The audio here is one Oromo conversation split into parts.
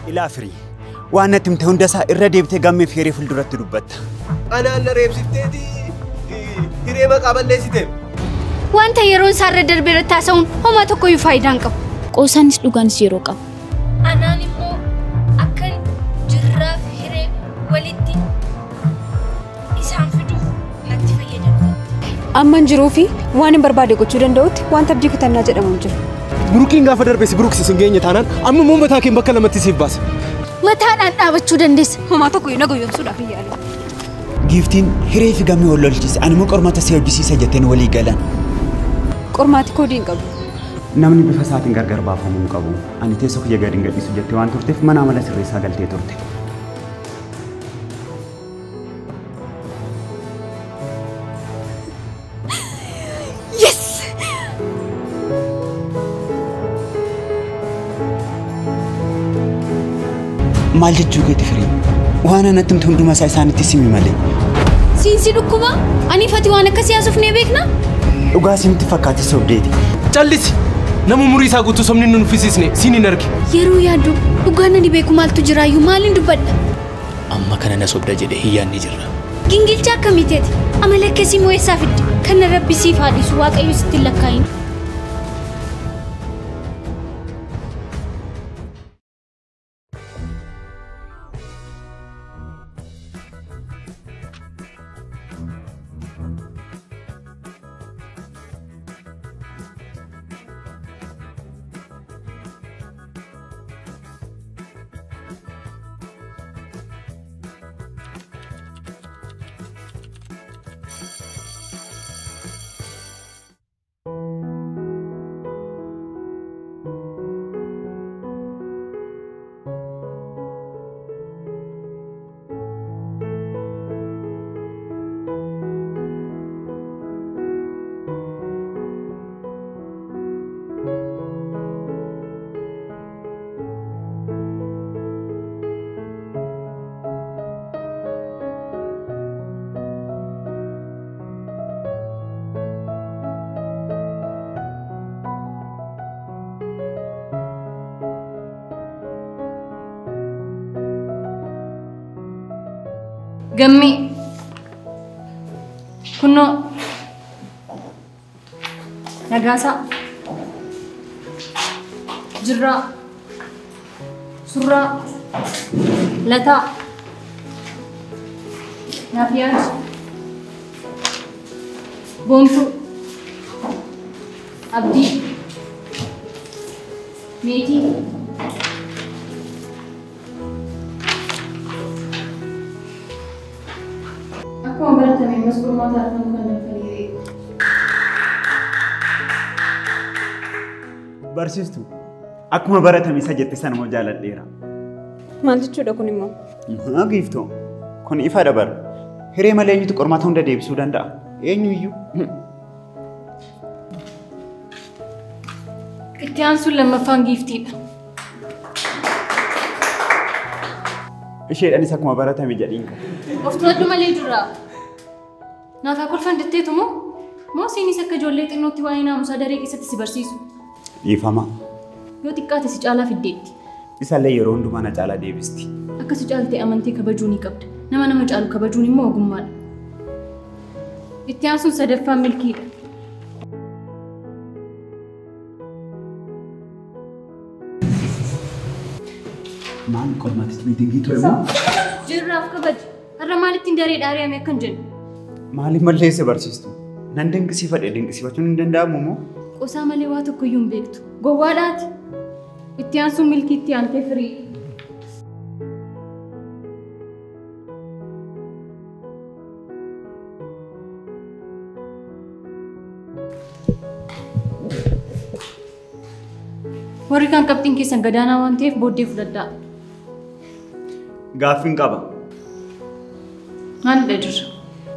إلى فري وأنا تمتهون دسا الرديب تجمع في ريف الدرات دبت أنا ريب سبتدي هريمك قبل ليستم وأنت يرون سار درب التاسون هما تكوي فايدانكم قوسانس دوغان سيروكم أنا نمو أكل جراف هري ولدي إسحام فدو نتفيد أما نجروفي وأنا بربادي قتشودن دوت وأنت بدي كتنا جد أمونجر بروكين غافدر بس بروكس سنجيني تانان أما مو متاكين بكلا ما تسيب بس متى أنا بتشودن ديس هما تكوي نقول يوم سودا في يعني جيفتين هري في جامي ولا الجيس أنا مو قرمات سيرجسي سجتين ولي قالن قرماتي كودين قبل نامني بفسات غرغر بافهم قبو أنا تيسوك يجارين قدي سجتي وان ترتف ما نعمل سريسا قلتي ترتف مال جوجي تفري وانا نتمتهم دو مساي ساني تسمي مالي سينسي دكوما اني فاتي وانا كسياسوف نيبيكنا وغاسم تفكاتي سوديتي جلسي نمو مريسا قلتو سمني ننفسيسني سيني نركي يرو يادو وغانا دي بيكو مالتو جرايو مالين دبدا أما كان نسوب دجله هي النجرة جنجل جاكا ميتيت أما لك سيمو يسافد كان ربي سيفادي سواك أيو ستلكاين قمي كنو نجاسة جرا سرا لتا نافياج بومتو أبدي ميتي aku berarti mas kurma tarafan kan dari برسيستو أكما برات هميسا جت سنة مجال الديرة ما أنت شو دكوني مو ما قيفتو كون إفادة بر هري ملايين تقرماتهم دا ديب سودان دا إيه يو إتيانسو لما فان جيفتي إيش أنا ساكما برات همي جالين أفترض ما لي جرا نافع كل فان دتيتو مو سيني سكة جولة إنه تواينا مسادرة كيسة تسبرسيسو يفهمها yoo xiqqaate si caalaa fiddeetti. Isaallee yeroo hundumaa na caalaa deebisti. Akka si caaltee amantee kabajuunii qabda. Nama caalu kabajuun immoo ogummaadha. Itti aansuun sadaffaan milkiidha. Maal qormaatichi miitingii ture moo? Jirraaf kabaji. Har'a maalittiin daree dhaari'ame akkan jennu? Maaliif malleessa barsiistu? Nan dinqisiifadhe dinqisiifachuun hin danda'amu moo? Qosaa malee waa tokko iyyuu hin beektu. Gowwaadhaati. Itti aansuun milkii itti aantee firii. Warri kan qabxiin keessan gadaanaa waan ta'eef booddee fudhadhaa. Gaaffiin qaba. Maalidha jirra?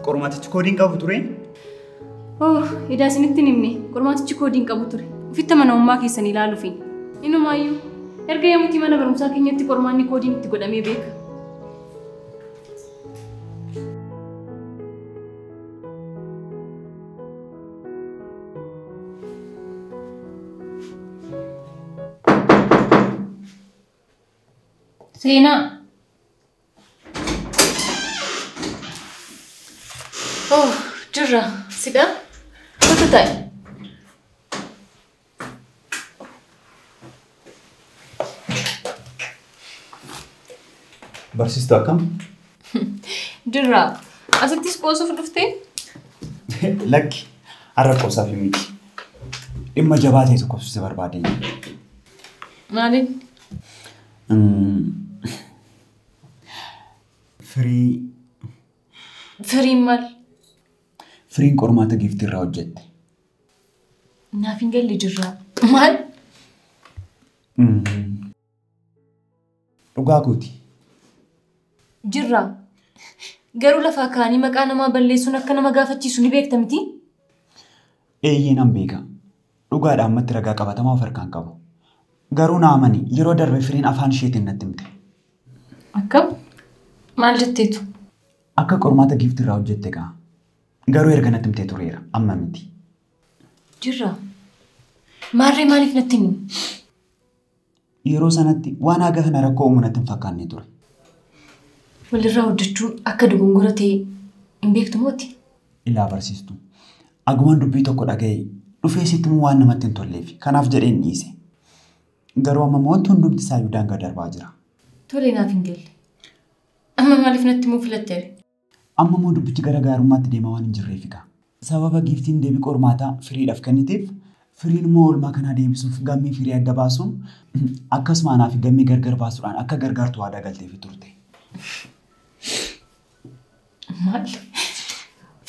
Qormaatichi koodiin qabu ture? Edaa isinitti hin himne qormaatichi koodiin qabu ture. Ofitti amanamummaa keessan ilaaluufi. Inumaayyuu erga yemmuutii mana barumsaa keenyatti qormaanni koodiin itti godhamee beeka. Seenaa. Oh, jirra. Sidha? Bakka taa'e. Barsiistuu akkam? Jirra. Asittis qoosuuf dhuftee? Lakki har'a qoosaaf miti. Dhimma jabaa ta'e tokko ibsuu barbaade. Maaliin? Firiin maal? Firiin qormaata giiftii irraa hojjette. Naaf hin galle jirra. Maal? Dhugaa kooti. Jirra. Garuu lafaa kaanii maqaa namaa balleessuun akka nama gaafachiisu ni beekta miti? Eeyyee nan beeka. Dhugaadhaan matti ragaa qabatamaa of harkaan qabu. Garuu naamani yeroo darbe firiin afaan isheetiin natti himte. Akkam? Maal jetteetu? Akka qormaata giiftii irraa hojjette gaa. Garuu erga natti himtee tureera. Amma miti. Jirra. Maarree maaliif natti himi? Yeroo sanatti waan haga kana rakkoo uumu natti hin fakkaanne ture. Walirraa hojjechuun akka dogongora ta'e hin beektu mooti? Ilaa barsiistuu. Agumaan dubbii tokko dhaga'ee dhufee sitti waan namatti hin tolleef kanaaf jedheen dhiise. Garuu amma wanti hundumti isaayyuu daangaa darbaa jira. Tole naaf hin galle. Amma maaliif natti himuu filatte? Amma immoo dubbichi gara gaarummaatti deemaa waan hin jirreefidha. Sababa giiftiin deebii qormaataa firiidhaaf kenniteef firiin immoo oolmaa kanaa deebisuuf gammii firii adda baasuun akkasuma anaa fi gammii gargar baasuudhaan akka gargaartu waadaa galteefi turte. Maal?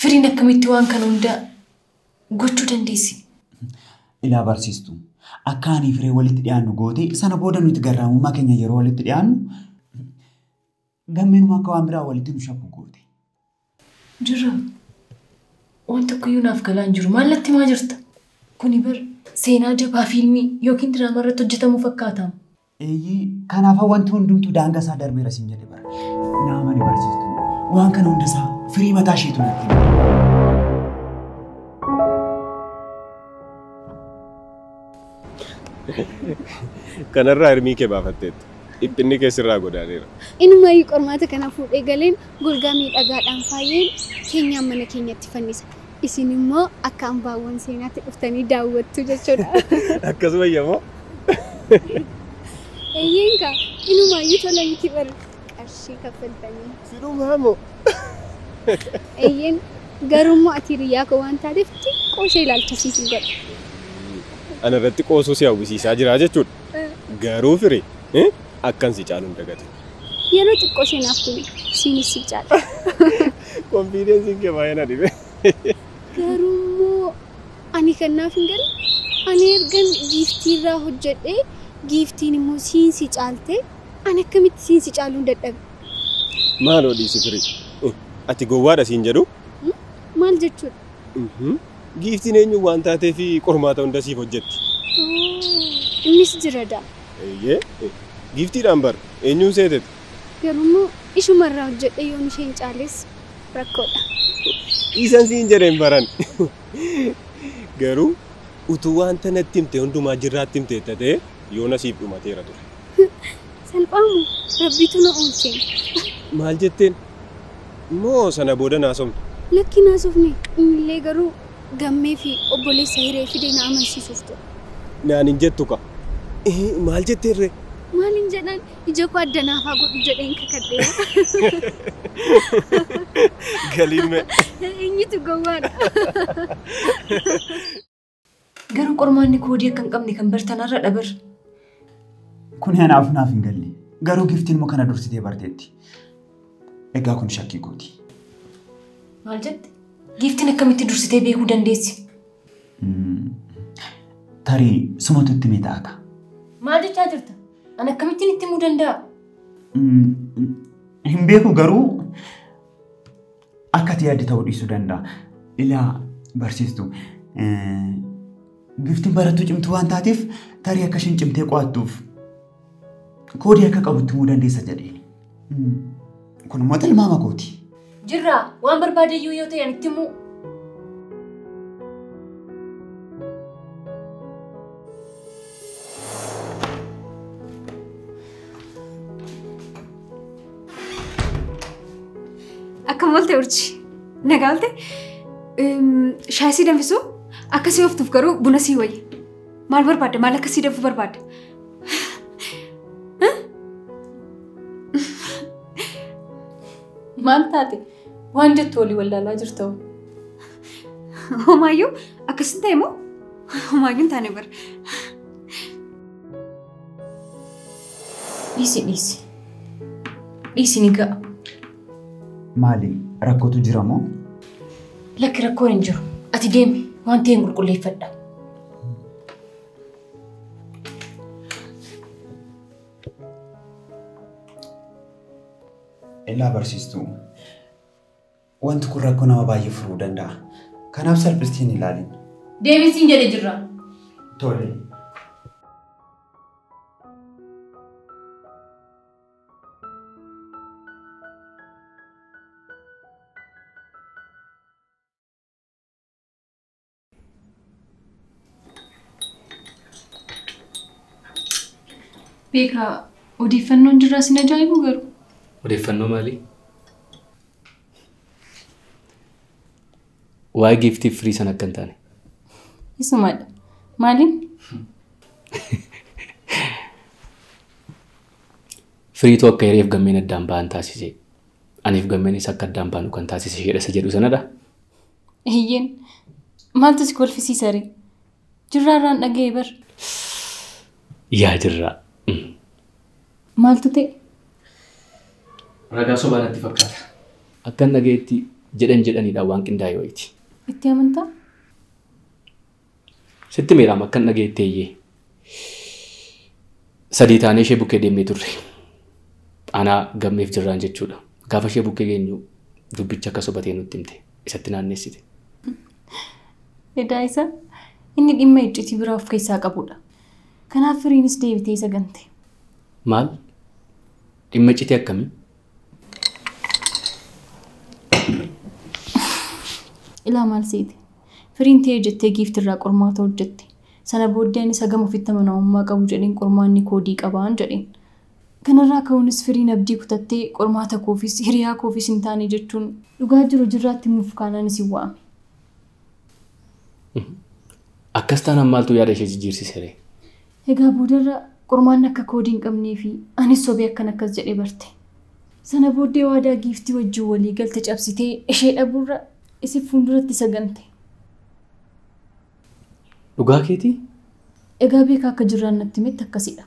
Firiin akkamitti waan kana hunda gochuu dandeessi? Ilaa barsiistuu. Akka ani firee walitti dhiyaannu goote sana booda nuti garraamummaa keenya yeroo walitti dhiyaannu gammeenuma akka waan biraa walitti nu shakku goote. Jirra. Waan tokkoyyuu naaf galaa hin jiru. Maal natti himaa jirta? Kuni bar seenaa jabaa fiilmii yookiin diraamaa irratti hojjetamu fakkaata. Eeyyii kanaaf wanti hundumtuu daangaa isaa darbeera siin jedhe bara. Naamani barsiistuu. Waan kana hundasaa firii mataa isheetu natti hima. Kanarraa hirmii kee baafatteetti. Dhiphinni keessirraa godaaneera. Inumayyuu qormaata kana fuudhee galeen golgaa miidhagaadhaan faayeen keenyaan mana keenyatti fannisa. Isin immoo akka hambaawwan seenaatti dhuftanii daawwattu jechuudha. Akkasuma iyyamoo? Eeyyeenka inumayyuu tola miti bar qarshii kaffaltanii. Sinumaa moo? Eeyyeen garummoo ati hiriyaa koo waan taateef xiqqoo ishee ilaalchisiisu godha. Ana irratti qoosuu si hawwisiisaa jira jechuudha. Garuu firii akkan si caalu hin dagatu. Yeroo xiqqoo ishee naaf tuni siinis si caala. Konfiidensiin kee baay'ee na dhibe. Garummoo ani kan naaf hin galle ani ergan giiftii irraa hojjedhee giiftiin immoo siin si caalte ani akkamitti siin si caaluu hin dadhabe. Maaloo dhiisi firii? Ati gowwaadha siin jedhu? Maal jechuudha? Giiftiin eenyu waan taateef qormaata hunda siif hojjetti. Innis jira daa. Eeyyee giiftiidhaan bar eenyuun seetete? Garuu ishumarraa hojjedhe yoon isheen caales rakkoodha. Isan siin jedheen baran. Garuu utuu wanta natti himte hundumaa jirraatti himte ta'e yoona siif dhumateera ture. Salphaamu rabbitu na oolcheen. Maal jetteen? Moo sana booda naasofne? Lakki naasofne innillee garuu gammee fi obboleessa hiree fidee na amansiisuuf ture. Naan hin jettu ka. Maal jetteerree? Maal hin jedhan ija koo adda naafaa godhu jedheen kakadhee. Galiin mee? Eenyutu gowwaadha. Garuu qormaanni koodii akka hin qabne kan bartanarra dhabar. Kun anaaf naaf hin galle. Garuu giiftiin immoo kana dursitee barteetti. Egaa kun shakkii kooti. Maal jette? Giiftiin akkamitti dursitee beekuu dandeessi? Tarii sumatu itti mee ta'a. Maal jechaa jirta? Ani akkamittiin itti himuu danda'a? Hin beeku garuu akka ati yaadde ta'uu dhiisuu danda'a. Ilaa barsiistuu. Giiftiin barattuu cimtuu waan taateef tarii akka isheen cimtee qo'attuuf koodii akka qabutti himuu dandeessa jedheen. Kun immoo tilmaama kooti. Jirraa waan barbaadeyyuu yoo ta'e itti himuu. Akkam oolte urji. Nagaa oolte? Shaayii sii danfisuu? Akkasii ooftuuf garuu buna sii wayya. Maal barbaadde? Maal akkasii danfuu barbaadde? Maal taate? Waan jettu walii wallaalaa jirtu. Homaayyuu akkasin ta'e moo? Homaayyuu hin taane bara. Dhiisi ni ga'a. Maali? Rakkootu jira moo? Lakki rakkoon hin jiru. Ati deemi waan ta'een qulqulleeffadha. Illaa barsiistuu. Wanti kun rakkoo nama baay'ee furuu danda'a. Kanaaf salphistii hin ilaalin. Deemisiin jedhe jirra. Tole. Beekaa odeeffannoon jirraa sin ajaa'ibu garuu. Odeeffannoo maalii? Waa'ee giiftii firii sana akka hin taane. Isumadha. Maaliin? Firiitu akka hiriyeef gammeen addaan ba'an taasise. Aniif gammeenis akka addaan baanu kan taasise ishee jedhu sanadha. Eeyyeen. Maaltu si kolfisiisa ree? Jirraarraan dhaga'ee bar. Yaa jirraa. Maaltu ta'e? Ragaa sobaa natti fakkaata. Akkan dhaga'eetti jedhanidha waan qindaa'e wayiiti. Itti amantaa? Sitti miiraam akkan dhaga'eetti eeyyee. Sadii taanee ishee bukkee deemnee turre. Anaa gammeef jirraan jechuudha. Gaafa ishee bukkee geenyu dubbicha akka sobatee nutti himte. Isatti naannessite. Edaa isa inni dhimma icciitii biraa of keessaa qabudha. Kanaaf firiinis deebitee isa gante. Maal? Dhimma icciitii akkamii? Ilaa maal seete? Firiin ta'ee jettee giiftirraa qormaata hojjette. Sana booddeen isa gama ofitti amanamummaa qabu jedheen qormaanni koodii qabaan jedheen. Kanarraa ka'uunis firiin abdii kutattee qormaata koofis hiriyaa koofis hin taane jechuun dhugaa jiru jirraatti muuf kaanaanis hin waame. Akkas taanaan maaltu yaada ishee jijjiirsisere? Egaa boodarra qormaanni akka koodii hin qabnee fi anis sobee akkan akkas jedhee barte. Sana booddee waadaa giiftii wajjin walii galte cabsitee ishee dhabuurra isif fuulduratti isa gante. Dhugaa keetii? Egaa beekaa akka jirraan natti himetti akkasidha.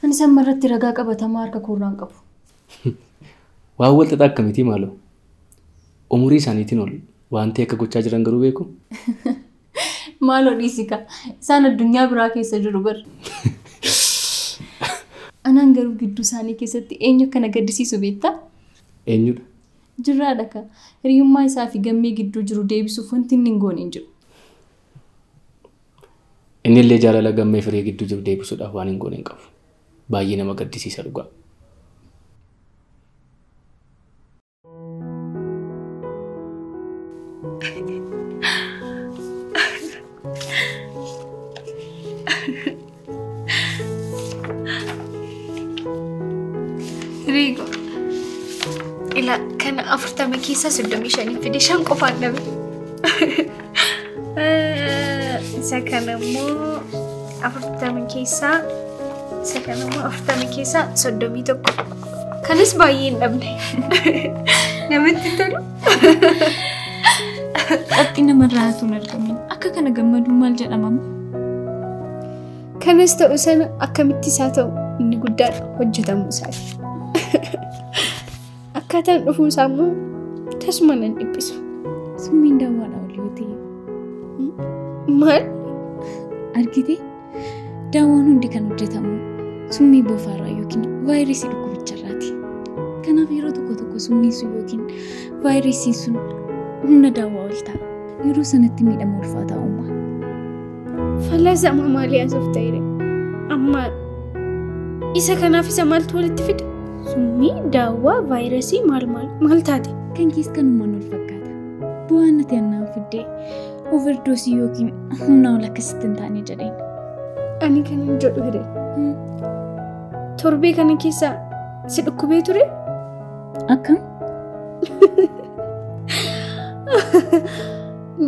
Anis amma irratti ragaa qabatamaa harka koorraan qabu. Waan wal xaxaa akkamitii maaloo? Umurii isaaniitiin ol waan ta'e akka gochaa jiran garuu beeku? Maaloo dhiisika. Isaan addunyaa biraa keessa jiru bar. Anaan garuu gidduu isaanii keessatti eenyu akkana gaddisiisu beektaa? Eenyudha? Jirraadha ka. Hiriyummaa isaa fi gammee gidduu jiru deebisuuf wanti inni hin goone hin jiru. Inni illee jaalala gammee firii gidduu jiru deebisuudhaaf waan hin goone hin qabu. Baay'ee nama gaddisiisa dhugaa. Rigo. Ila kana 40 keessa 35 fide 5 qofaan dhabe. Isa kanammoo 40 keessa 31. Kanas baay'ee hin dhabne. Namatti tolu. Qabxii namarraa hatuun argamin. Akka kana gammaduun maal jedhamamu? Kanas ta'u sana akkamitti isaa ta'u inni guddaan hojjetamuu isaati. Akkaataan dhufuu isaa immoo tasuma nan dhiphisu. Summiin daawwaadha olii yoo ta'e. Maal? Argite? Daawwaan hundi kan hojjetamu summii bofaaraa yookiin vaayirasii dhukkubicharraati. Kanaaf yeroo tokko summiin sun yookiin vaayirasiin sun humna daawwaa ol ta'a. Yeroo sanatti miidhama ulfaataa uumaa. Fallaasaa amma maalii asuuf ta'edha? Amma isa kanaaf isa maaltu walitti fida? Summii daawwaa vaayirasii maal taate? Kan keessa kanumaan wal fakkaata. Bu'aan ati annaan fiddee overdoosii yookiin humna ol akkasitti hin taane jedheen. Ani kanan jedhu hire. Torbee kana keessa si dhukkubee ture? Akkam?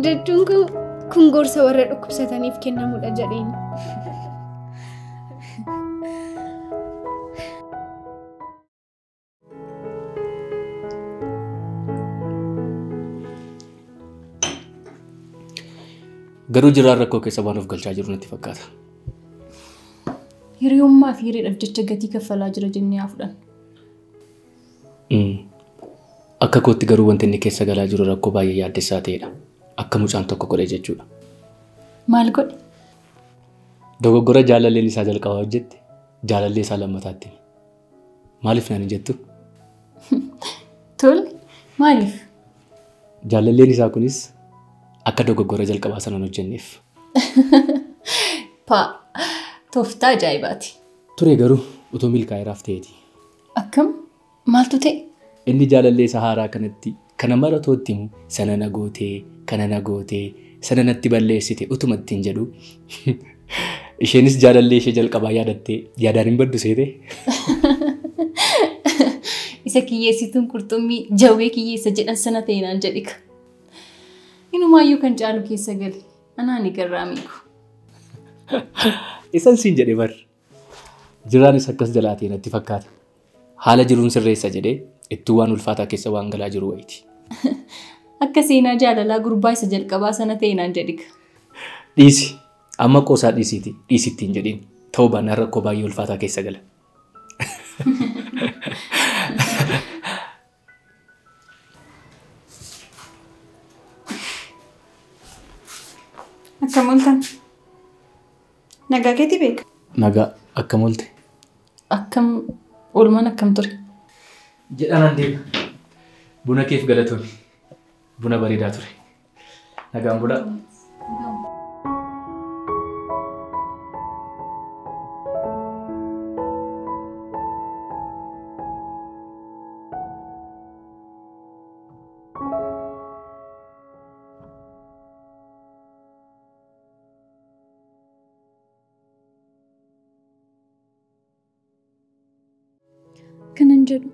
Jechuun kun gorsa warra dhukkubsataniif kennamudha jedheen. Garuu jiraan rakkoo keessa waan of galchaa jiru natti fakkaata. Hiriyummaa fi hiriidhaaf jecha gatii kaffalaa jira jennee haa fudhannu. Akka kootti garuu wanti inni keessa galaa jiru rakkoo baay'ee yaaddessaa ta'edha. Akka mucaan tokko godhe jechuudha. Maal godhe? Dogoggora jaalalleen isaa jalqabaa hojjette jaalallee isaa lammataatti. Maaliif naan jettu? Tole maaliif? Jaalalleen isaa kunis akka dogoggora jalqabaa sanaan hojjenneef. Tooftaa ajaa'ibaati. Ture garuu utoo milkaa'eeraaf ta'eeti. Akkam? Maaltu ta'e? Inni jaalallee isaa haaraa kanatti kana maratootti himu sana na gootee, kana na gootee, sana natti balleessite utuma ittiin jedhu. Isheenis jaalallee ishee jalqabaa yaadattee yaadaan hin baddu seete. Isa kiyyeessituun qurxummii jawwee kiyyeessa jedhan sana ta'e naan jedhika. Inumaayyuu kan caalu keessa gali. Anaan egarraa miiku. Isan siin jedhe bar. Jiraanis akkas jalaa ta'e natti fakkaata. Haala jiruun sirreessa jedhee ittuu waan ulfaataa keessa waan galaa jiru wayiiti. Akka seenaa jaalalaa gurbaa isa jalqabaa sana ta'e naan jedhika. Dhiisi. Amma qoosaa dhiisiiti. Dhiisittiin jedhiin. Ta'uu baannaan rakkoo baay'ee ulfaataa keessa gala. Akkam oltan? Nagaa keetii beeka? Nagaa akkam olte? Akkam oolmaan akkam ture? Jedhanaan deema. Buna keef galatooni. Buna bareedaa ture. Nagaan bulaa. Kanan jedhu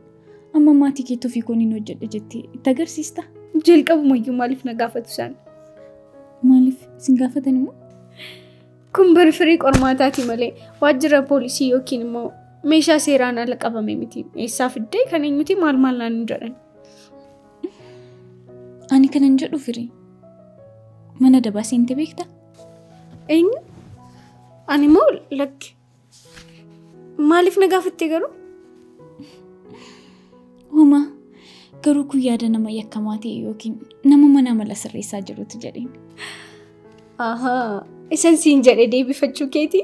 amma maatii keetti ofii kooniin hojjedhe jettee itti agarsiista? Jalqabumayyuu maaliif na gaafatu isaan? Maaliif isin gaafatan immoo? Kun bari firii qormaataati malee waajjira poolisii yookiin immoo meeshaa seeraan ala qabame miti. Eessaa fiddee kan eenyuti maal naan jedhan? Ani kanan jedhu firii. Mana dabaa seentee beektaa? Eenyu? Ani moo lakki? Maaliif na gaafattee garuu? Homa garuu kun yaada nama yakkamaa ta'e yookiin nama mana mala sirreessaa jirutu jedheen. Ahaa, isan siin jedhe deebifachuu keeti?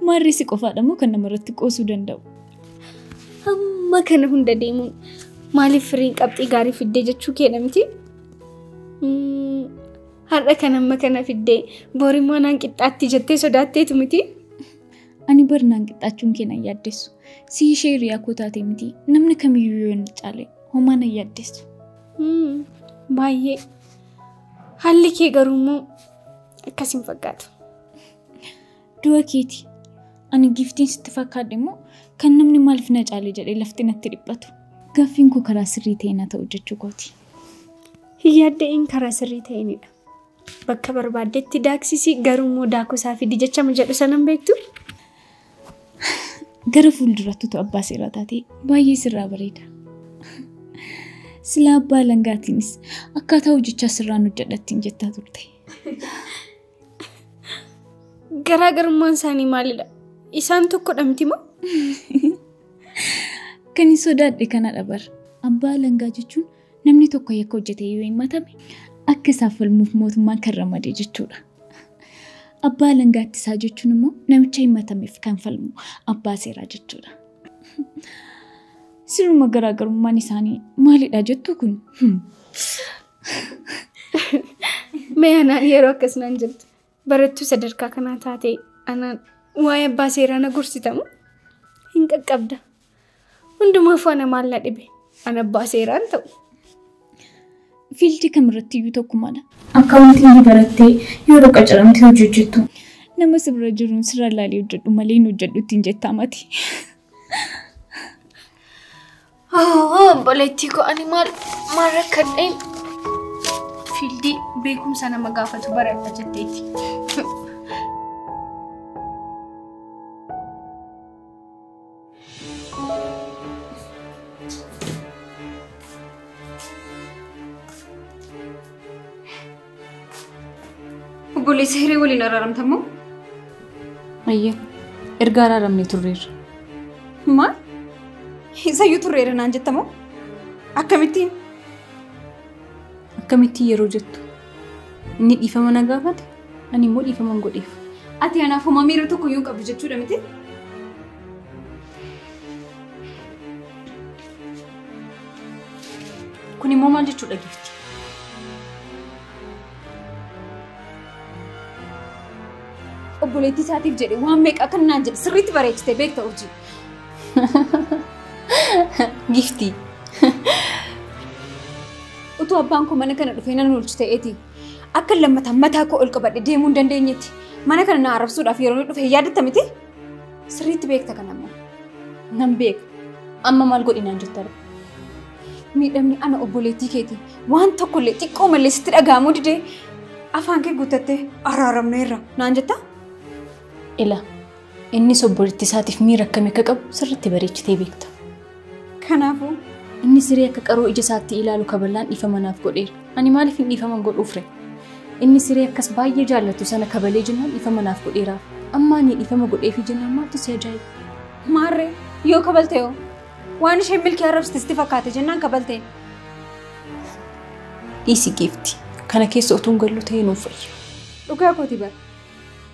Maarreessi qofaadha moo kan namarratti qoosuu danda'u? Amma kana hunda deemuun maaliif firiin qabxii gaarii fiddee jechuu keedha miti? Har'a kan amma kana fiddee borimaa naan qixxaatti jettee sodaatteetu miti? Ani barnaan qixxaachuun kee nan yaaddeessu. Si ishee hiriyaa koo taate miti. Namni kamiyyuu yoo hin caale homaa nan yaaddeessu. Baay'ee. Haalli kee garuu immoo akkas hin fakkaatu. Du'a keeti. Ani giftiin sitti fakkaadhe immoo kan namni maaliif na caale jedhee lafti natti dhiphatu. Gaaffiin koo karaa sirrii ta'e na ta'u jechuu kooti. Yaadda'een karaa sirrii ta'eenidha. Bakka barbaaddetti daaksisii garuu immoo daakusaa fidi jechama jedhu sanan beektu? Gara fuuldurattu abbaa seeraa taatee baay'ee sirraa bareeda. Sila abbaa langaatiinis akkaataa hojjechaa sirraan hojjedhattiin jettaa turte. Garaagarummaan isaanii maalidha? Isaan tokkodha miti moo? Kan sodaadhe kanadha bar. Abbaa langaa jechuun namni tokko yakka hojjetee yoo himatame akka isaaf falmuuf mootummaan kan ramadee jechuudha. Abbaa langaattisaa jechuun immoo namicha himatameef kan falmu abbaa seeraa jechuudha. Siruma garaagarummaan isaanii maalidha jettu kun? Mee anaan yeroo akkasnaan jirtu barattuu sadarkaa kanaa taatee anaan waa'ee abbaa seeraa na gorsitamu hin qaqqabda. Hundumaafuu ana maal na dhibe? Ana abbaa seeraan ta'u. Fiildi kamirratti iyyuu tokkumaadha. Akkaawuntiin barattee yeroo qacaramtee hojjettu. Nama sirra jiruun sirra laalee hojjedhu malee hin hojjedhu ittiin jettaa mati. Obboleettii koo ani maal rakkadheen fiildii beekumsa nama gaafatu baradha jetteeti. Obboleessa hiree waliin araaramtamoo? Ayyee erga araaramne turreerra. Maal? Isayyuu turreera naan jettamoo? Akkamittiin? Akkamittiin yeroo jettu inni dhiifama na gaafate ani immoo dhiifaman godheef. Ati anaaf homaa miira tokko yoo qabdu jechuudha miti? Kun immoo maal jechuudha Giftii? Obboleettii isaatiif jedhe waan meeqa akka naan jedhe sirriitti bareechitee beekta hojii. Giftii. Utuu abbaan koo mana kana dhufee nan oolchu ta'eeti. Akka lammataan mataa koo ol qabadhe deemuu hin dandeenyetti. Mana kana na arrabsuudhaaf yeroo inni dhufe yaadatta miti? Sirriitti beekta kan ammoo. Nan beeka. Amma maal godhi naan jetta dha? Miidhamni ana obboleettii keeti. Waan tokkollee xiqqoo malee sitti dhaga'amuu didee afaan kee guuttattee araaramneerra naan jetta? Ila innis obboleettii isaatiif miira akkamii akka qabu sirriitti bareechitee beekta. Kanaafuu inni siree akka qaroo ija isaatti ilaalu kabalaan dhiifama naaf godheera. Ani maaliif hin dhiifaman godhuufre? Inni siree akkas baay'ee jaallatu sana kabalee jennaan dhiifama naaf godheeraaf. Amma ani dhiifama godheefi jennaan maaltu si ajaa'iba? Maarree yoo kabalte hoo? Waan isheen milkii arrabsiisti fakkaate jennaan kabalte. Dhiisi Giftii. Kana keessa utuun gallu ta'ee nuuf fayya. Dhugaa kooti bara.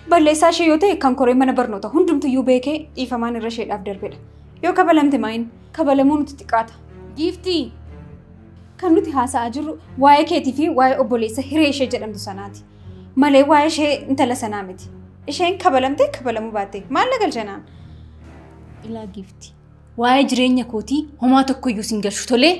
Balleessaa ishee yoo ta'e kan koree mana barnoota hundumtuyyuu beekee dhiifamaan irra isheedhaaf darbedha. Yoo kabalamte maayin kabalamuu nuti xiqqaata. Giftii. Kan nuti haasa'aa jirru waa'ee keetii fi waa'ee obboleessa hiree ishee jedhamtu sanaati. Malee waa'ee ishee intala sanaa miti. Isheen kabalamte kabalamuu baatte maal na galchanaan? Ilaa Giftii. Waa'ee jireenya kootii homaa tokkoyyuu sin galchu tolee?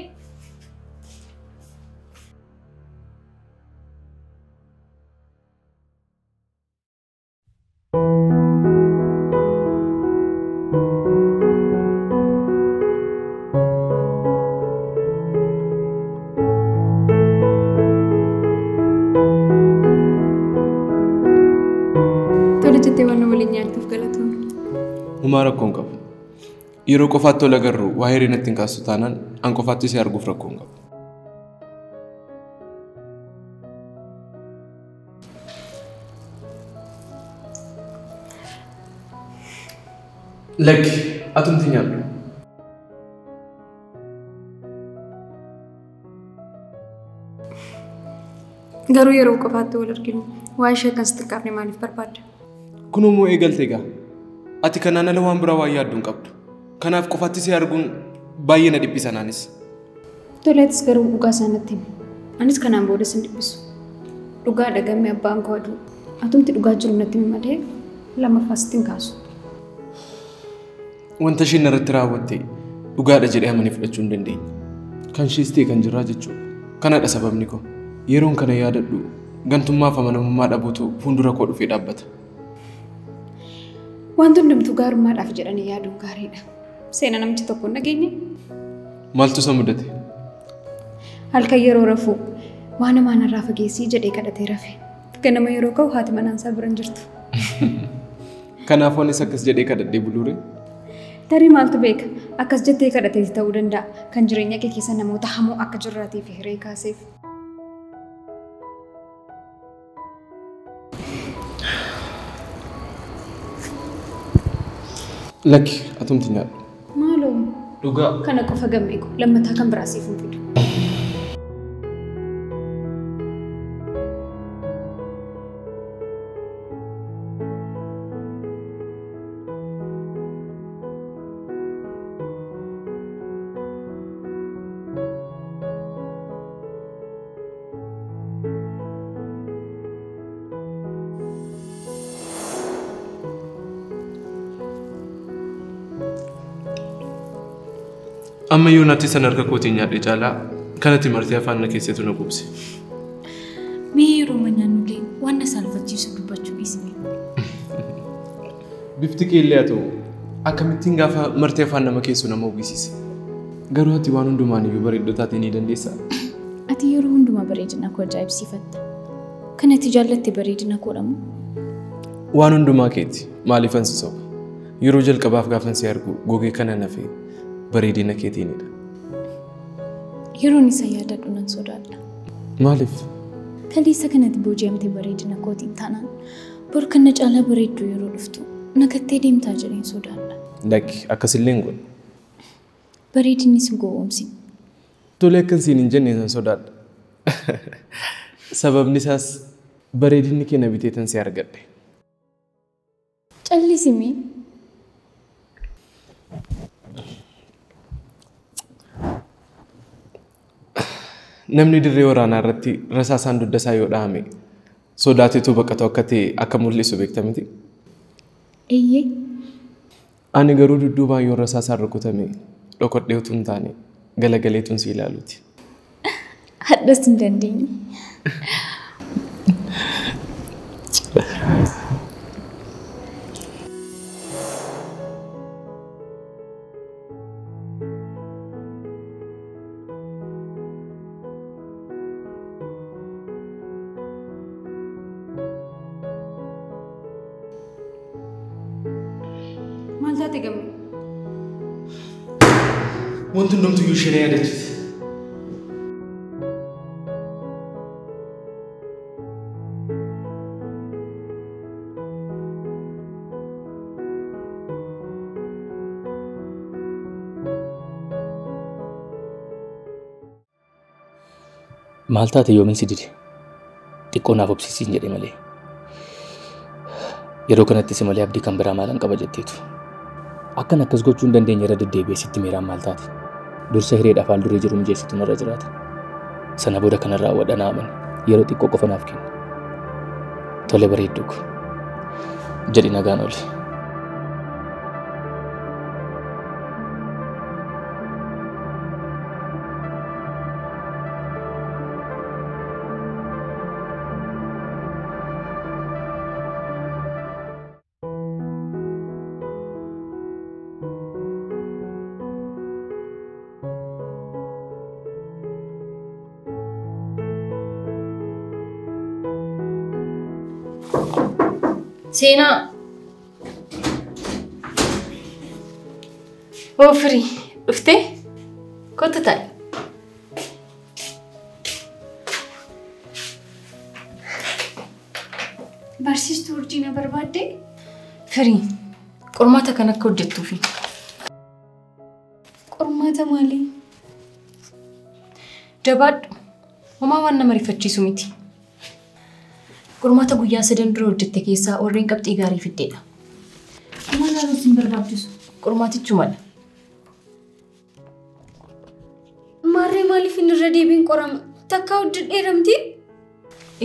Humaa rakkoon qabu. Yeroo qofaatti ol agarru waa hiriinatti hin kaasu taanaan an qofaatti si arguuf rakkoon qabu. Lakki atumti nyaadhu. Garuu yeroo qofaatti wal arginu waa ishee kan sitti qaafne maaliif barbaadda? Kun immoo eegalte gaa. Ati kanaan ala waan biraa waa yaadduun qabdu. Kanaaf qofaatti si arguun baay'ee na dhiphisa naanis. Toleetis garuu dhugaa isaanitti himi. Anis kanaan booda sin dhiphisu. Dhugaa dhagamee abbaan koo aduu. Atumti dhugaa jiru natti himi malee lammaffaa sitti hin kaasu. Wanta isheen irratti raawwatte dhugaadha jedhee amanii fudhachuu hin dandeenye. Kan ishees ta'e kan jirraa jechuudha. Kanadha sababni koo. Yeroon kana yaadadhu gantummaa fi amanamummaa dhabuutu fuuldura koo dhufee dhaabbata. Wanti hundumtuu gaarummaadhaaf jedhanii yaaduun gaariidha. Seena namichi tokko hin dhageenye. Maaltu isa mudate? Halkan yeroo rafuu waan namaan irraa fageessii jedhee kadhatee rafe. Ganama yeroo ka'u haati manaan isaa bira hin jirtu. Kanaaf waan isa akkas jedhee kadhadhee buluure? Tarii maaltu beeka? Akkas jettee kadhateeti ta'uu danda'a. Kan jireenya kee keessa namoota hamoo akka jirraatii fi hiree kaaseef. Lakki atumti nyaadhu. Maaloo? Dhugaa. Kana qofa gammeeku lammataa kan biraa siif hin fidu. Amma yoo natti san harka kootiin nyaadhe caalaa kanatti martee afaan na keessatti na gubse. Mee yeroo manyaannulee waan na saalfachiisu dubbachuu dhiisne. Bifti keellee haa ta'u akkamittiin gaafa martee afaan nama keessu nama uwwisiise. Garuu ati waan hundumaan iyyuu bareedduu taatee ni dandeessaa? Ati yeroo hundumaa bareedina koo ajaa'ibsiifatta. Kan ati jaallatte bareedina koo dhamu. Waan hundumaa keeti maaliifan si soba? Yeroo jalqabaaf gaafan si argu gogee kana nafee bareedina keetiinidha. Yeroon isa yaadadhu nan sodaadha. Maaliif? Kaleessa kanatti booji'amtee bareedina kootiin taanaan bor kan na caalaa bareedduu yeroo dhuftu nagattee deemtaa jireen sodaadha. Lakki akkasillee hin godhu. Bareedinni si gowwoomsi. Tole akkan siin hin jenne san sodaadha. Sababni isaas bareedinni kee na biteetan si argadhe. Callisimi. Namni dirree waraanaa irratti rasaasaan dugda isaa yoo dhahame sodaateetu baqatu akka ta'e akka mul'isu beekta miti. Eeyyee. Ani garuu dudduubaan yoo rasaasaan rukutame dhokodhee utuu hin taane galagaleetuun si ilaaluuti. Hadhas hin dandeenye. Maal taate gamme? Wanti hundumtuu ishee na yaadachiise. Maal taate yoomin si dide? Xiqqoo naaf obsisiin jedhe malee. Yeroo kanatti si malee abdii kan biraa maalan qaba jetteetu. Akkan akkas gochuu hin dandeenye irra deddeebi'ee sitti meeraan maal taate? Dursa hireedhaaf haal duree jiru mijeessitu narra jiraata. Sana booda kanarraa wadha naamani yeroo xiqqoo qofa naaf kenna. Tole bareedduu ko. Jedhi nagaan oli. Seenaa. Ofri, dhuftee? Kottu taa'e. Barsiistuu urjii na barbaadde? Firii, qormaata kan akka hojjettuufi. Qormaata maalii? Jabaadhu. Homaa waan nama rifachiisu miti. Qormaata guyyaa 3 dura hojjette keessaa warreen qabxii gaarii fiddeedha. Maal haalus hin barbaachisu? Qormaatichu mala. Maarree maaliif hin irra deebiin qorama? Takka hojjedheeramti?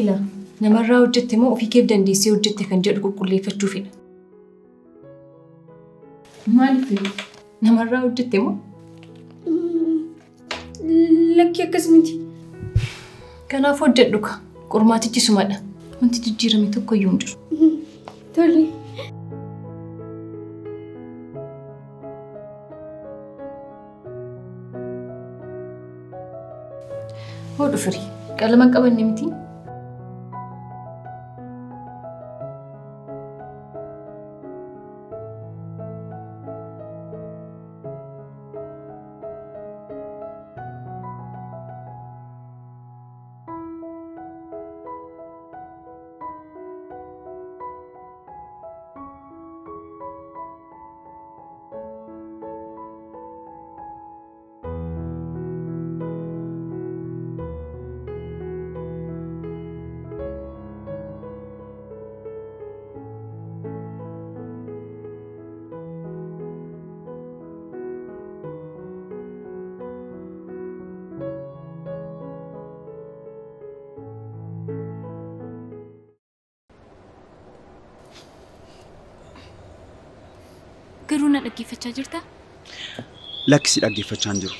Ila, namarraa hojjette moo ofii keef dandeessee hojjette kan jedhu qulqulleeffachuufidha. Maaliif? Namarraa hojjette moo? Lakki akkas miti. Kanaaf hojjedhu ka. Qormaatichi sumadha. Wanti jijjiirame tokko iyyuu hin jiru. Tole. Hodhu Firii, qalama hin qabanne miti? Garuu na dhaggeeffachaa jirta? Lakkisi dhaggeeffachaa hin jiru.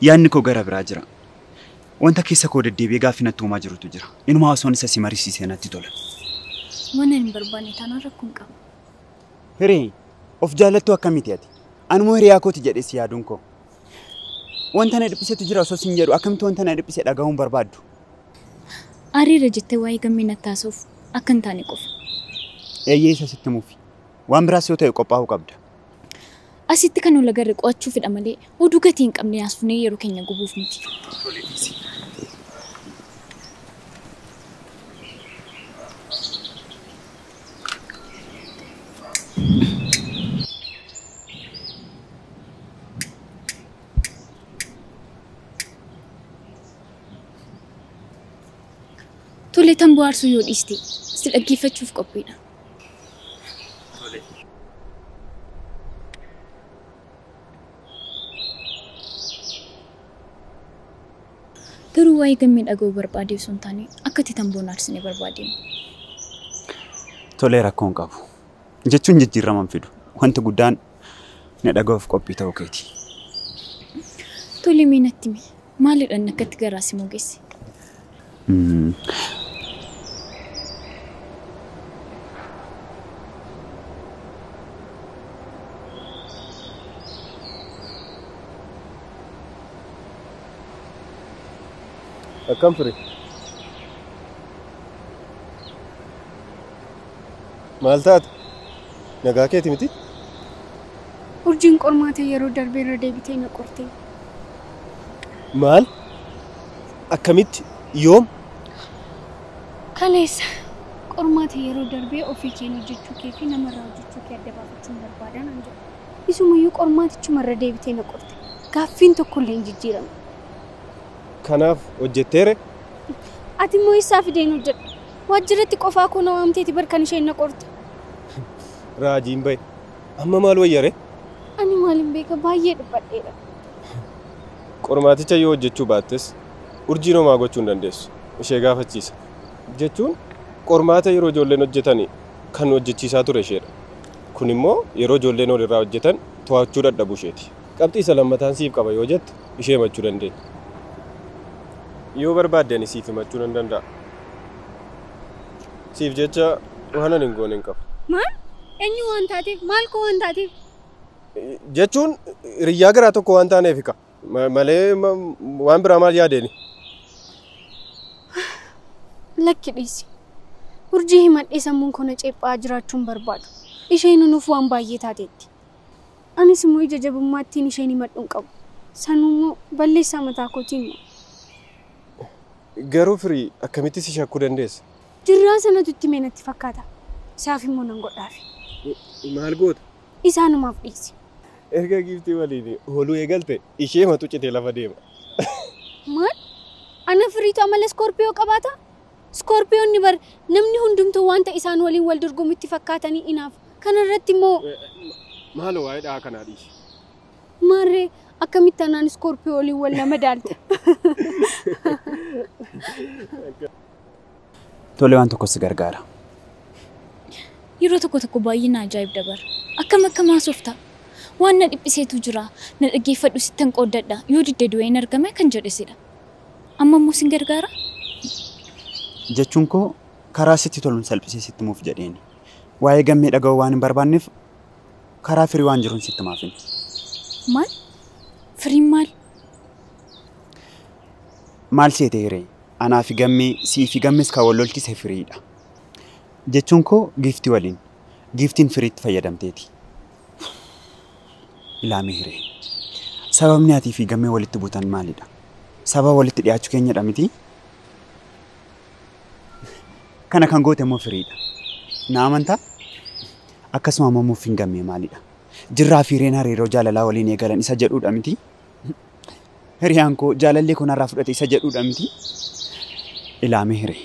Yaadni koo gara biraa jira. Wanta keessa koo deddeebi'ee gaaffii natti uumaa jirutu jira. Inuma hawaasni isa si mariisiisee natti tola. Waan hin barbaanne taanaan rakkoon qaba. Hiree, of jaallattuu akkamitti ati? Anuma hiriyaa kooti jedhee si yaaduun koo. wanta na dhiphisetu jira osoo siin jedhu akkamitti wanta na dhiphise dhagahuun barbaaddu? Ariirra jettee waa'ee gammee nattaasuuf akka hin taane qofa. Eeyyee isa sitti muufi. Waan biraas yoo ta'e qophaa'uu qabda. Asitti kan ol agarre qo'achuu fedha malee oduu gatii hin qabne yaasfunee yeroo keenya gubuuf miti. Tole tamboo aarsuu yoo dhiiste si dhaggeeffachuuf qophiidha. Garuu waa'ee gammee dhaga'uu barbaadeef sun taane akka itti tamboon aarsine barbaadeemu. Tolee rakkoon qabu. Jechuun jijjiiraman fidu. Wanti guddaan na dhaga'uuf qophii ta'uu keeti. Tole mee natti himi. Maalidhaan akkatti garaa si mogeesse? Akkam firii? Maal taate? Nagaa keeti miti? Urjiin qormaatee yeroo darbee irra deebitee na qortee. Maal? Akkamitti? Yoom? Kaleessa qormaatee yeroo darbee ofii keenya hojjechuu kee fi namarraa hojjechuu kee adda baafachuun barbaadan an jedhu. Isumayyuu qormaatichuma irra deebitee na qorte. Gaaffiin tokkollee hin jijjiiramne. Kanaaf hojjetteere? Ati immoo isaa fideen hojjedhu. Waajjiratti qofaa koo na waamteeti barkan isheen na qorte. Raajiin bahe. Amma maal wayyare? Ani maalin beeka baay'ee dhiphadheedha. Qormaaticha yoo hojjechuu baattes urjiin homaa gochuu hin dandeessu. Ishee gaafachiisa. Jechuun qormaata yeroo ijoolleen hojjetan kan hojjechiisaa ture isheedha. Kun immoo yeroo ijoolleen walirraa hojjetan to'achuu dadhabuu isheeti. Qabxii isa lammataan siif qaba yoo jette ishee himachuu dandeenya. Yoo barbaadde ani siif himachuu nan danda'a. Siif jecha waan ani hin goone hin qabu. Maal? Eenyu waan taateef? Maal koo waan taateef? Jechuun hiriyyaa garaa tokko waan taaneef hiika. Malee waan biraa maal yaadeeni? Lakki dhiisi. Urjii himadhee sammuun koo na ceephaa jiraachuun barbaadu. Isheen nuuf waan baay'ee taateetti. Anis immoo ija jabummaattiin isheen himadhuun qabu. Sanuu balleessaa mataa kootiin immoo. Garuu firii akkamitti si shakkuu dandeessa? Jirraa sanatu itti meenatti fakkaata. Isaaf immoo nan godhaafi. Maal goota? Isaanumaaf dhiisi. Erga giiftii waliin ooluu eegalte ishee matu citee lafa deema. Maal? Ana firiitu amala Skorpiyoo qabaata? Skorpiyoonni bar namni hundumtuu wanta isaan waliin wal dorgomutti fakkaatanii inaaf. Kana irratti immoo maaloo waa'ee dhaa kanaa dhiisi. Maarree akkamitti anaan Skorpiyoo waliin wal nama daalta? Tole waan tokko si gargaara. Yeroo tokko baay'ee na ajaa'ib dabara. Akkam haasofta. Waan na dhiphiseetu jira. Na dhaggeeffadhu sittan qooddadha. Yoo didde du'een argame kan jedhesidha. Amma immoo sin gargaara? Jechuun koo karaa sitti toluun salphisee sitti muuf jedheeni. Waa'ee gammee dhaga'uu waan hin barbaanneef karaa firii waan jiruun sitti maafin. Maal? Firiin maal? Maal seete hiree? Anaa fi gammee sii fi gammees kan wal lolchise firiidha. Jechuun koo giiftii waliin. Giiftiin firiitti fayyadamteeti. Ilaamee hiree. Sababni atii fi gammee walitti buutan maalidha? Sababa walitti dhiyaachuu keenyadha miti? Kana kan goote immoo firiidha. Na amantaa? Akkasuma immoo muuffiin gammee maalidha? Jirraa fi hireen hariiroo jaalalaa waliin eegalan isa jedhuudha miti? Hiriyaan koo jaalallee kunarraa fudhate isa jedhuudha miti? Ilaamee hiree.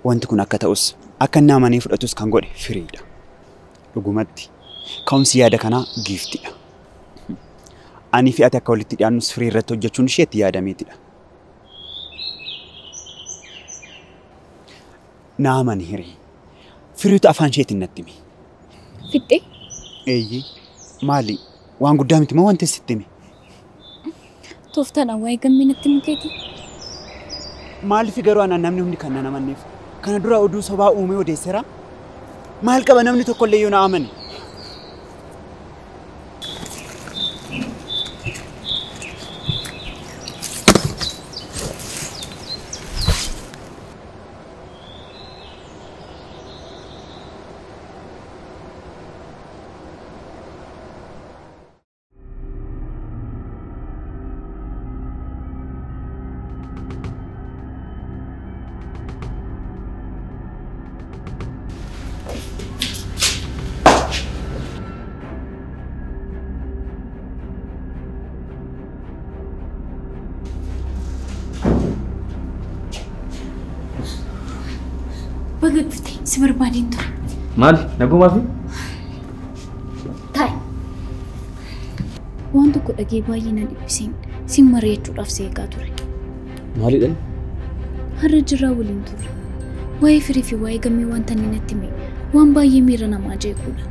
Wanti kun akka ta'us akka inni amanee fudhatus kan godhe firiidha. Dhugumatti ka'umsi yaada kanaa giiftiidha. Ani fi ati akka walitti dhiyaannus firii irratti hojjechuun isheetti yaadameetidha. Na amani hiree. Firiitu afaan isheetiin natti himi. Fixxee? Eeyyee. Maali? Waan guddaa miti moo wanti sitti himi? Tooftaadhaan waa'ee gammee natti mukeeti. Maaliif garuu anaan namni hundi kan na amanneef? Kana dura oduu sobaa uumee odeesseera? Maal qaba namni tokkollee yoo na amane? Baga dhuftee si barbaadeen ture. Maali? Nagumaa fi? Taa'e. Waan tokko dhagee baay'ee na dhibbiseen sin mari'achuudhaaf si eegaa ture. Maalidhaan? Har'a jirraa waliin ture. Waa'ee firii fi waa'ee gammee wanta inni natti hime waan baay'ee miira namaa jeequudha.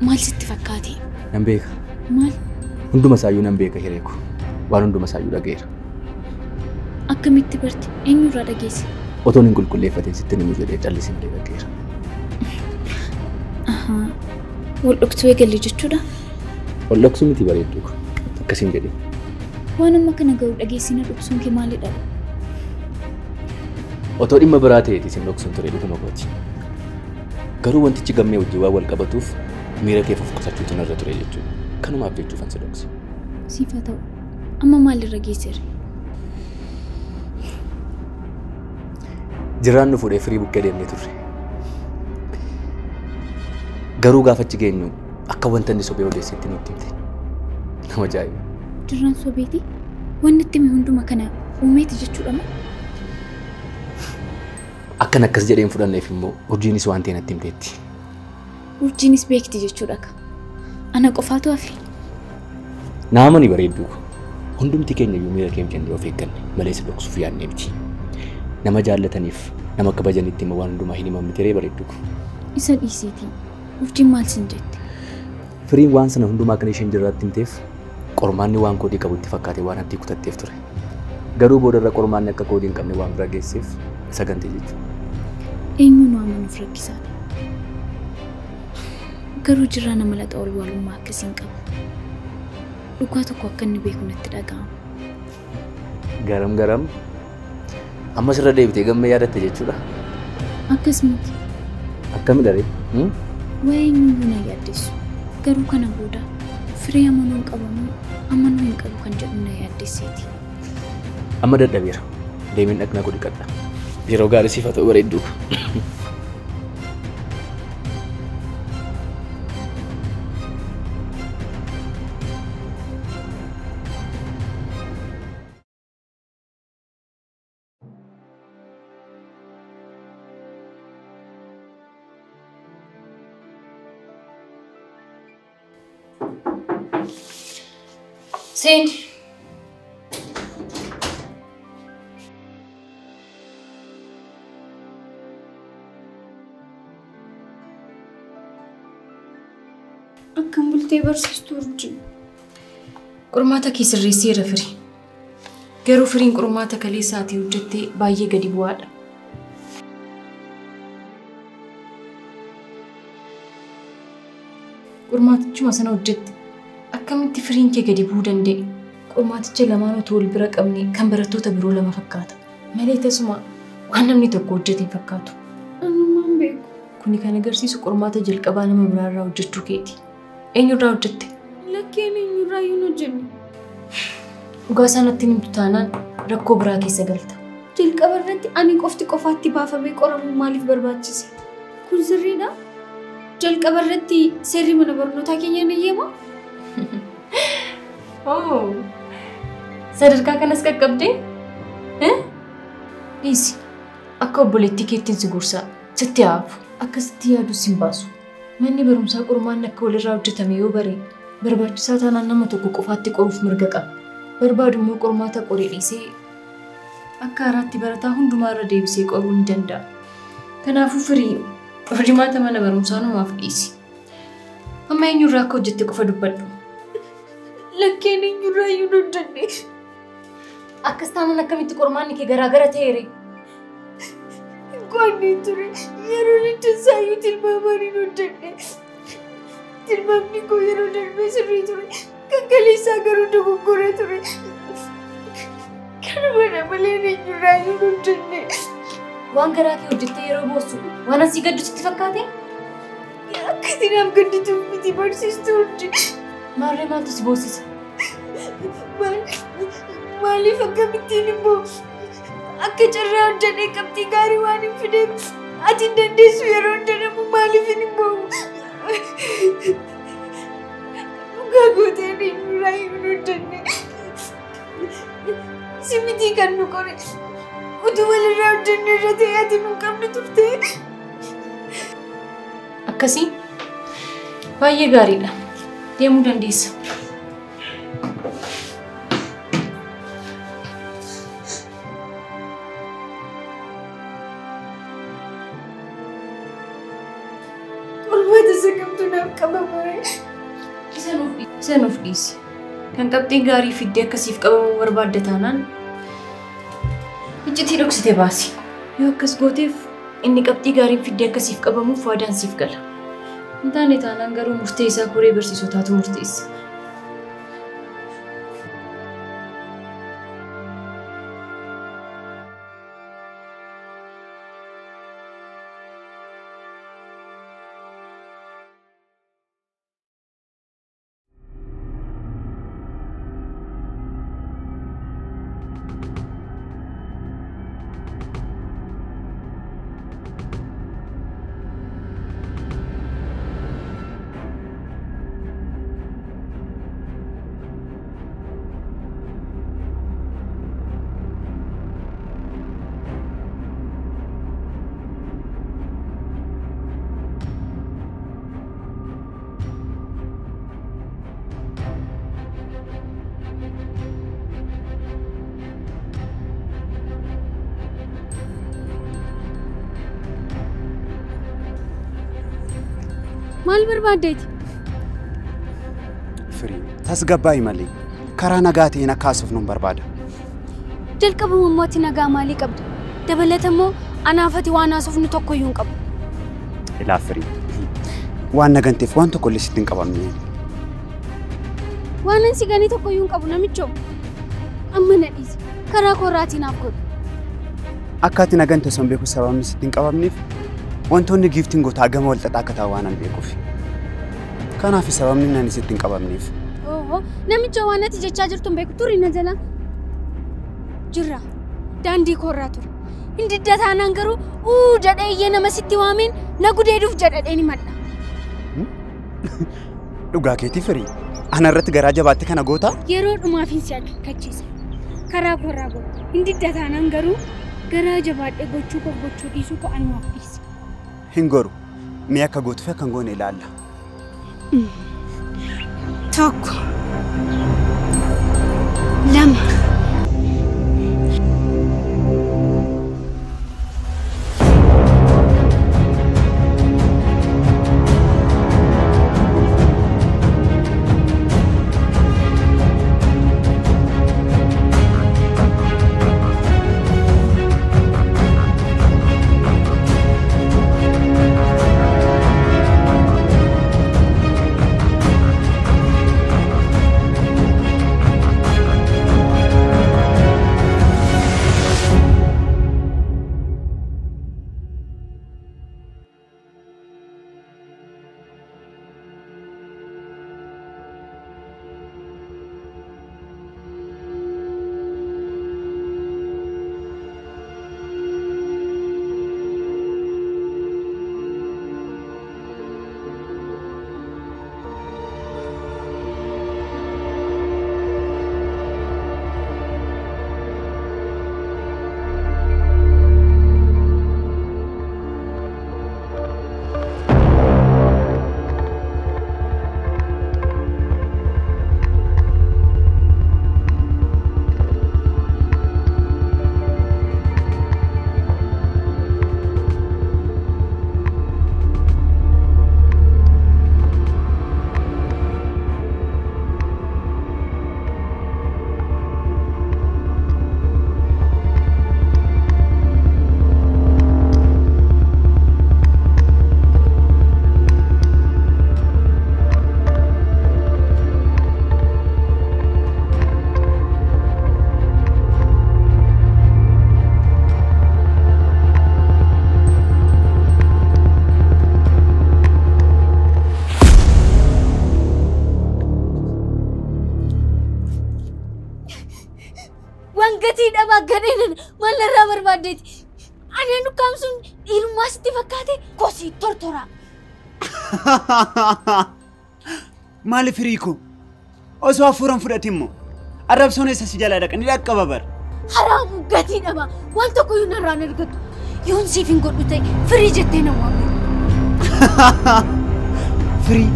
Maal sitti fakkaate? Nan beeka. Maal? Hunduma isaayyuu nan beeka hireeku. Waan hunduma isaayyuu dhageera. Akkamitti barti? Eenyurraa dhageesse? Otoon hin qulqulleeffatiin sitti himu jedhee callisii malee dhageera. Wal dhoksuu eegalle jechuudha? Wal dhoksuu miti bareedduu akkasiin jedhee. Waan amma kana ga'u dhageessina dhoksuun kee maalidha? Otoo dhimma biraa ta'eeti sin dhoksuun ture dhuguma kooti. Garuu wantichi gammee wajjin waan wal qabatuuf miira kee fufursachuutu narra ture jechuudha. Kanumaaf jechuufan si dhokse. Siif haa ta'u. Amma maalirra geesseera? Jiraan nu fuudhee firii bukkee deemnee turre. Garuu gaafachi geenyu akka wanta inni sobee odeessetti nutti himte. Nama ajaa'iba. Jiraan sobeeti? Wanni itti hime hunduma kana uumeeti jechuudha moo? Akkan akkas jedheen fudhanneef immoo urjiinis waan ta'e natti himteetti. Urjiinis beekti jechuudha ka. Ana qofaatu hafe. Nama ni bareedduu. Hundumti keenya iyyuu miira keenya jennee of eegganne malee si dhoksuuf yaadnee miti. Nama jaallataniif nama kabajanitti immoo waan hundumaa hin himamne tiree bareedduu. Isa dhiiseeti. Urjiin maal sin jette? Firiin waan sana hundumaa kan isheen jirraatti himteef qormaanni waan koodii qabutti fakkaatee waan adii kutatteef ture. Garuu boodarra qormaanni akka koodii hin qabne waan bira geesseef sagantee jechuudha. Eenyuun waan nuuf rakkisaadha. Garuu jirraa nama laxa ol waalummaa akkasiin qabu. Dhugaa tokko akka inni beeku natti dhaga'ama. Garam. Ammas irra deebitee gammee yaadatte jechuudha. Akkas miti. Akkami dharee? Waa'ee eenyuyyuu na yaaddeessu. Garuu kana booda firii amanuu hin qabamu amanuu hin qabu kan jedhu na yaaddeesseeti. Amma dadhabeera. Deemeen dhaqna godhi qadha. Yeroo gaarii siif haa ta'u bareedduu. Seen. Akkam bultee barsiistuu urjii. Qormaata kee sirreesseera firii. Garuu firiin qormaata kaleessaatii hojjettee baay'ee gadi bu'aadha. Qormaatichuma sana hojjette. Akkamitti firiin kee gadi bu'uu danda'e? Qormaaticha lamaan otoo wal bira qabne kan barattoota biroo lama fakkaata. Malee tasuma waan namni tokko hojjete hin fakkaatu. Anumaan beeku. Kuni kan agarsiisu qormaata jalqabaa nama biraarraa hojjechuu keeti. Eenyurraa hojjette? Lakkeen eenyurraa hin hojjenne. Dhugaa isaanitti himtu taanaan rakkoo biraa keessa galta. Jalqaba irratti ani qofti qofaatti baafamee qoramuu maaliif barbaachise? Kun sirriidha? Jalqaba irratti seerri mana barnootaa keenya ni eeyyamaa? Sadarkaa kanas qaqqabdee? Dhiisi. Akka obboleettii keettiin si gorsaa sitti haafu. Akkasitti yaadus hin baasu. Manni barumsaa qormaanni akka walirraa hojjetame yoo bare barbaachisaa taanaan nama tokko qofaatti qoruuf mirga qaba. Barbaadu immoo qormaata qoree dhiisee akka haaraatti barataa hundumaa irra deebisee qoruu ni danda'a. Kanaafuu firii hojimaata mana barumsaa namaaf dhiisi. Amma eenyurraa akka hojjette qofa dubbadhu. Lakkeen eenyurraa hin hojjenne. Akkas taanaan akkamitti qormaanni kee garaagara ta'eere? Qoonni ture yeroo leenjisaayyuu tilmaamaan hin hojjenne. Tilmaamni koo yeroo darbee sirrii ture. Kan kaleessaa garuu dogoggora ture. Kana mana malee eenyurraa hin hojjenne. Waan garaa kee hojjettee yeroo boossu waan asii gaddu sitti fakkaate? Akkasinaaf gaddituuf miti barsiistuu urjii. Maarree maaltu si boosisa? Maaliif akkamittiin immoo akka carraa hojjannee qabxii gaarii waan hin fideef ati hin dandeessu yeroo hojjannamu maaliif hin immoo dhugaa gooteen eenyurraa hin hojjenne. Si mitii kan nu qore utuu walirraa hojjennee irra ta'ee ati nu qabni turte. Akkasii baay'ee gaariidha. Deemuu dandeessa. Qormaata isa kamtu naaf qabamare. Isa nuuf dhiisi. Kan qabxii gaarii fiddee akkasiif qabamuu barbaadda taanaan iccitii dhoksitee baasi. Yoo akkas gooteef inni qabxii gaariin fiddee akkasiif qabamuuf waadaan siif gala. Hin taane taanaan garuu murtee isaa koree barsiisotaatu murteessa. Maal barbaaddeeti? Firii tasgabbaa'ii malee karaa nagaa ta'een akka haasofnuun barbaada. Jalqabuma immoo ati nagaa maalii qabda? Dabalata immoo anaaf ati waan haasofnu tokkoyyuu hin qabu. Ilaa Firii waan naganteef waan tokko illee sitti hin qabamne. Waan ansi ganii tokkoyyuu hin qabu namichoo. Amma na dhiisi. Karaa kooraatii naaf godhu. Akka ati nagante son beeku sababni sitti hin qabamneef wantoonni giiftiin gootaa gama wal xaxaa akka ta'an waan an beekuuf. Kanaaf sababni nani sitti hin qabamneef. Oho, namicha waan ati jechaa jirtu hin beeku turi na jala. Jirra. Daandii koorraa ture. Hindi taanaan garuu jedhee iyyee nama sitti waameen na gudeeduuf jedhadhee ni madda. Dhugaa keetii Firii. Ana irratti garaa jabaatte kana goota? Yeroo dhumaaf hin si akeekkachiise. Karaa koorraa godhu. Hindi taanaan garuu garaa jabaadhee gochuu dhiisuu koo anumaaf dhiise. Hin goru. Mee akka gootuuf akka hin goone ilaalla. Tokko. Lama. Gadeen maal irraa barbaaddeeti? Ani dukkaan sun dhiirummaa sitti fakkaate kosii tortora. Maali Firii ko? Osoo hafuuran fudhate immoo arrabsoon isa si jalaa dhaqanii dhaqqaba bara. Haraamu gatii dhaba. Waan tokko yoo narraan argatu. Yoon siif hin godhu ta'e firii jettee na waamu. Firii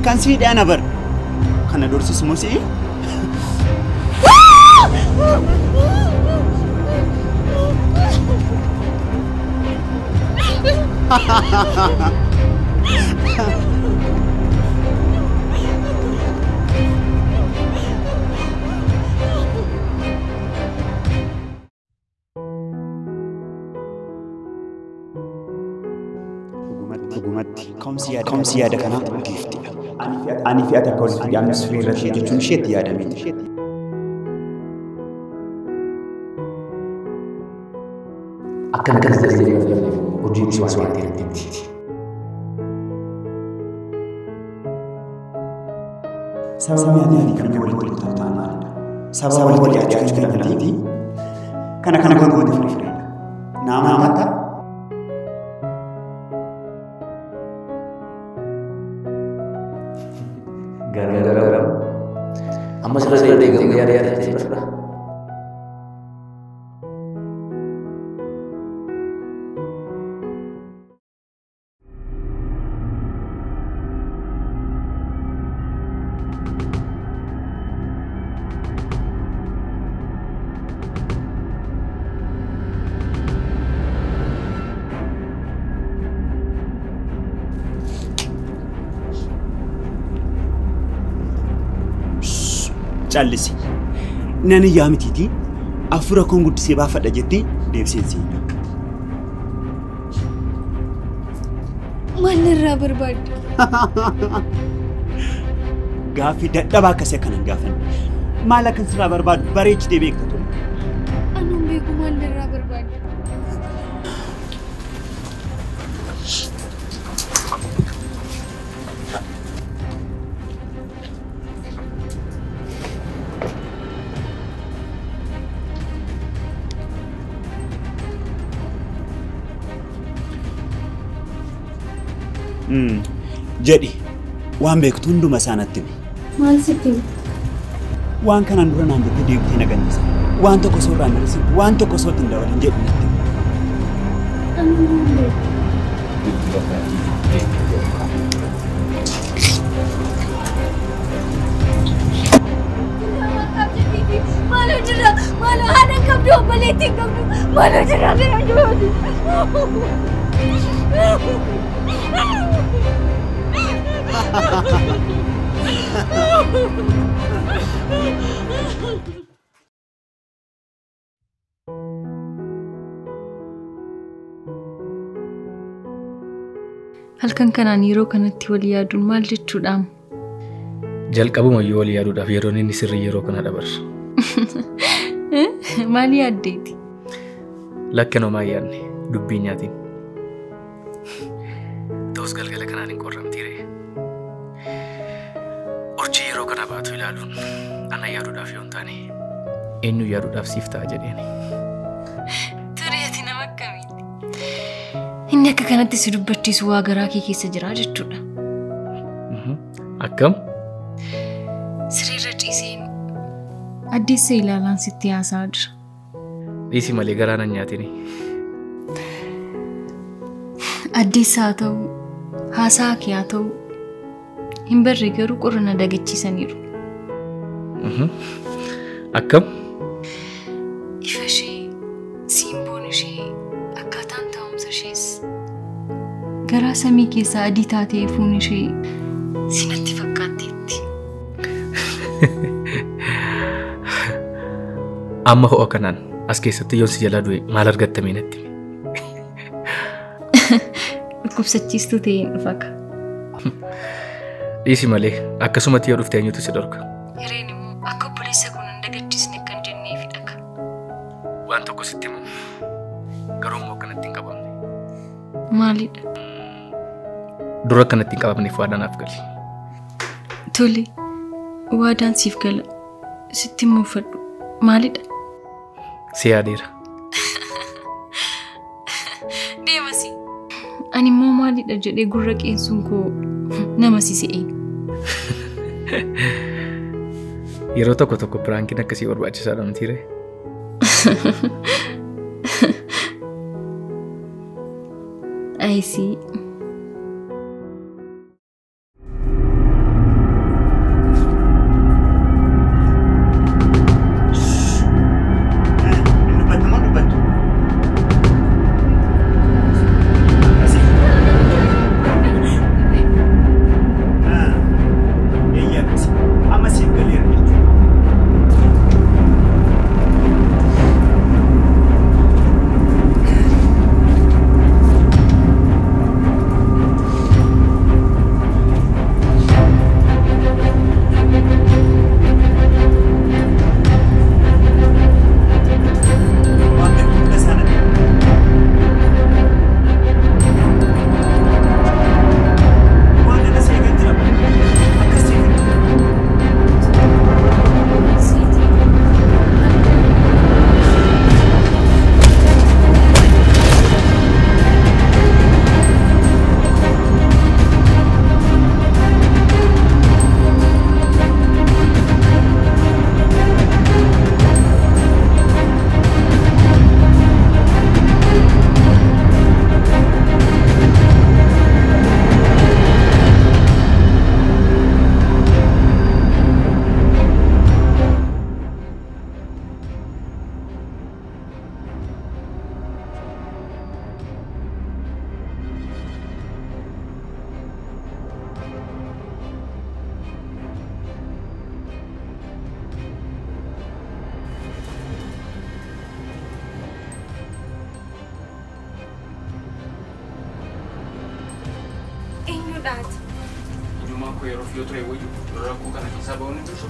kan sii dhaana bar. Kana dorsisu moo si'i? Ka'umsi yaada kanaa giiftiidha. Ani fi ati akka walitti dhiyaannu firii irratti jechuun isheetti yaadameeti. Akkana kanas ta'ee hojiin isaa waan ta'eef. Sababni ani kan walitti dhiyaatan maalidha? Sababa walitti dhiyaachuu danda'aniiti. Kana gootee firiidha. Nama amantaa? Gara. Amma sirrii deegamu yaada jechuudha. Callisi. Nani yaamititi afura kon guddisee baafadha jettee deebiseen siinna. Maalirraa barbaadde? Gaaffii dadhabaa akkasii akkanan gaafanne. Maal akkan sirraa barbaadu bareechitee beekta ture. Anuun beeku maalirraa barbaadde? Jedhi waan beektu hunduma isaanatti himi. Maal sitti? Waan kanaan dura naan jettee deebitee na gannisa. Waan tokko soorraan hir'isi, waan tokko sootti hin dabalin jedhu natti. Maaloo jira, maaloo haadha qabdu, obboleettii qabdu, maaloo jira gara jiruuti. Halkan kanaan yeroo kanatti wal yaaduun maal jechuudha? Jalqabuma yoo wal yaaduudhaaf yeroon inni sirrii yeroo kana dabarsa. Maal yaaddeeti? Lakkanoo maa yaadne dubbii nyaatiin. Ta'us galgala kanaan hin qorramtiire. Urjii yeroo kana baatu ilaaluun ana yaaduudhaaf yoo hin taane eenyu yaaduudhaaf siif ta'a jedheeni. Tureeti nama akkamiiti? Inni akka kanatti si dubbachiisu waa garaa kee keessa jira jechuudha. Akkam? Siriirra ciiseen addeessa ilaalaan sitti haasaa jira. Dhiisi malee garaa nan nyaatini. Addeessa haa ta'u, haasaa kee haa ta'u, hin barre garuu qorrana dagachiisaniiru. Akkam? Ifa ishee, simboon ishee, akkaataan taa'umsa ishees garaa samii keessaa adii taatee fuun ishee sinatti fakkaatteetti. Amma ho'a kanaan as keessatti yoon si jalaa du'e maal argattamee natti? Dhukkubsachiistuu ta'een dhufaka. Dhiisi malee akkasumatti yoo dhufte eenyutu si dhorka? Hireen immoo akka obboleessa kun hin dagachiisne kan jenneefi dhaka. Waan tokko sitti himu garuu immoo akkanatti hin qabamne. Maalidha? Dura akkanatti hin qabamneef waadaan naaf gali. Tole, waadaan siif gala. Sitti muufadhu. Maalidha? Si yaadeera. Deemasi. Ani immoo maalidha jedhee gurra qeensuun koo nama si se'e. Yeroo tokko tokko piraankiin akkasii barbaachisaadha mitiire. I see. Ijumaa koo yeroo fiyoo ture wayyu rakkoo kana keessaa ba'uun hin tursu.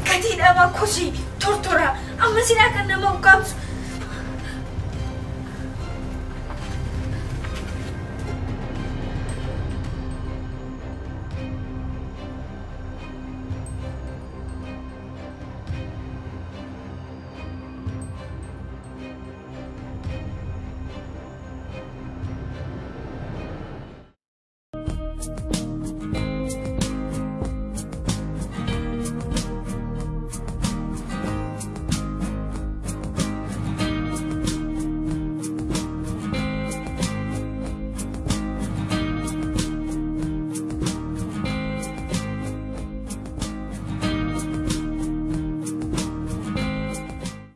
Gatii dhabaa kosii tortora amma silaa kan nama ukkaamsu